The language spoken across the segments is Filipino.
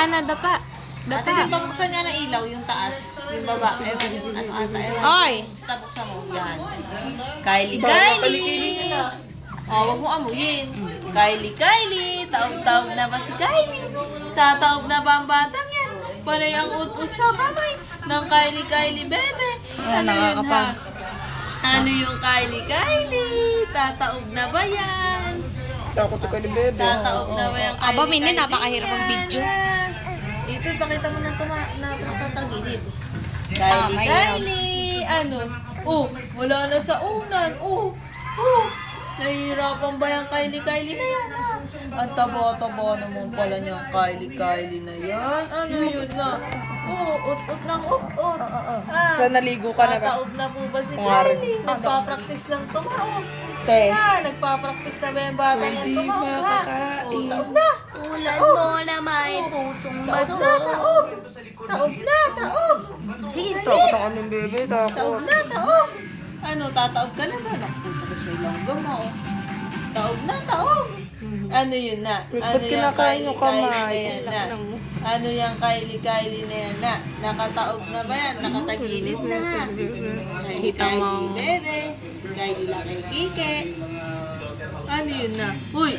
na, dapa. At hindi pa buksan niya ng ilaw, yung taas. Yung baba. Ano ata, Oy! Basta buksan mo. Yan. Kylie! Oh, wag mo amuyin. Kylie! Taob-taob na ba si Kylie? Tataob na ba ang batang yan? Panay ang ut-ut sa kamay ng Kylie bebe. Ano yun ha? Ano yung Kylie? Tataob na ba yan? Takot sa Kylie bebe. Tataob na ba yung Aba, Mini, napakahirap ang video. Ito, pakita mo na nakatagilid. May Kylie! Ano? Oh, wala na sa unan. Nahihirapan ba yung Kylie na yan, ha? Ang taba-taba naman pala niyang Kylie na yan. Ano yun na? Ut-ut ng ut-ut. So, naligo ka na ba? Tataob na po ba si Kunwari. Kylie? Nagpa-practice lang tumaob. Te. Nagpa-practice na ba yung bata niyan tumaob, ha? makakain. Taob na! Ulan mo na may pusong Taob bato. na! Taob! Taob! Takot ako ng bebe. Taob Takot. na! Taob! Ano, tataob ka na ba? Naku, tapos may langgam mo. Taob na! Taob! Ano yun na? Ba't kinakain yung kamay? Na yan na? Ano yung Kylie na yan na? Nakataob na ba yan? Nakatagilid na. Kita mo. Kylie bebe. Kylie lang kay Kike. Ano yun na? Uy!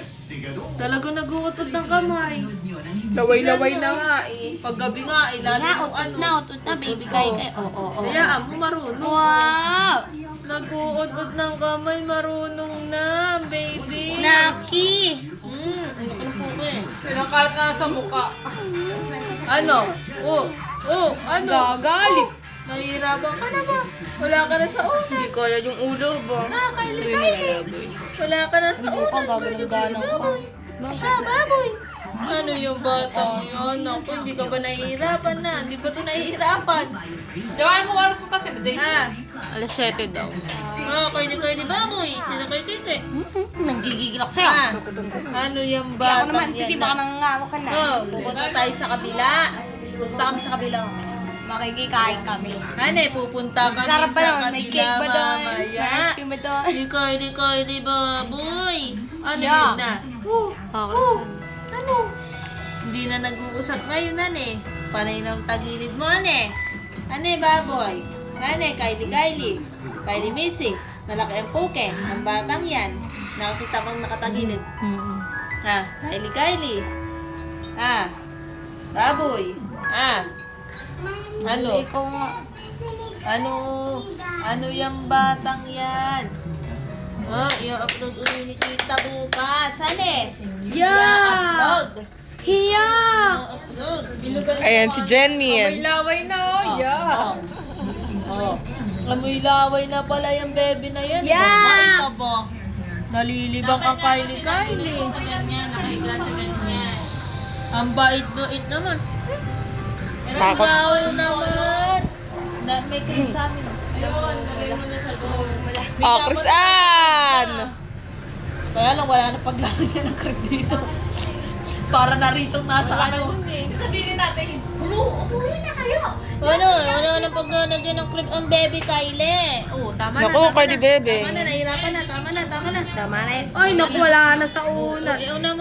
Talaga nag-uutod ng kamay. Laway-laway na nga eh. Paggabi nga, ilalim Wala, utot na, baby kay. Oo. Kaya mo marunong. Wow! Nag-uod-ud ng kamay, marunong na, baby. Lucky! Ang laki ng puke. Pinakalat nga sa mukha. Ano? Ano? Gagalit. Nahihirapan ka na ba? Wala ka na sa una. Hindi kaya yung ulo ba? Kylie. Wala ka na sa una. Mukhang gaganong-ganong ka. Baboy. Ano yung batang yun? Ako, hindi ka ba nahihirapan na? Hindi ba ito nahihirapan? Jawain mo oras mo kasi na Ha? Alas 7 daw. Kayo ni baboy. Sino kayo kite? Nanggigigil ako sa'yo. Ano yung Hindi ako naman, batang yan? titiba ka ng ngalo ka na. Pupunta tayo sa kabila. Pupunta kami sa kabila. Makikikain kami. Pupunta kami Sarap ba sa doon? May cake ba kabila doon? May mamaya. ice cream ba doon? Di baboy. Ano Yeah. yun na? Ano? Hindi na nag-uusap ngayon, ane. Panay ng tagilid mo, ane. Ane, baboy. Ane, Kylie. Kylie Missy. Malaki ang puke. Ang batang yan. Nakakita bang nakatagilid? Ha? Kylie. Ha? Baboy. Ha? Ano? Ikaw nga. Ano yung batang yan? I-upload uli ni Tita bukas. Ane? I-upload. Hiya! I-upload. Ayan, si Jenny yan. laway na, Amoy laway na pala yung baby na yan. Yeah! Mabait ka ba? Nalilibang ang Kylie. Ang bait-bait naman. Takot. Laway naman. May cream sa amin. Oh, Krisan! Kaya lang wala na paglagay ng cream dito. Para narito nasa ano. Sabihin natin, umuwi na kayo. Wala na paglagay ng cream ang baby Kylie. Tama na. Naku, Kylie bebe. Tama na, nahirapan na. Tama na. Tama na yun. Ay, naku, wala na sa una. Una mo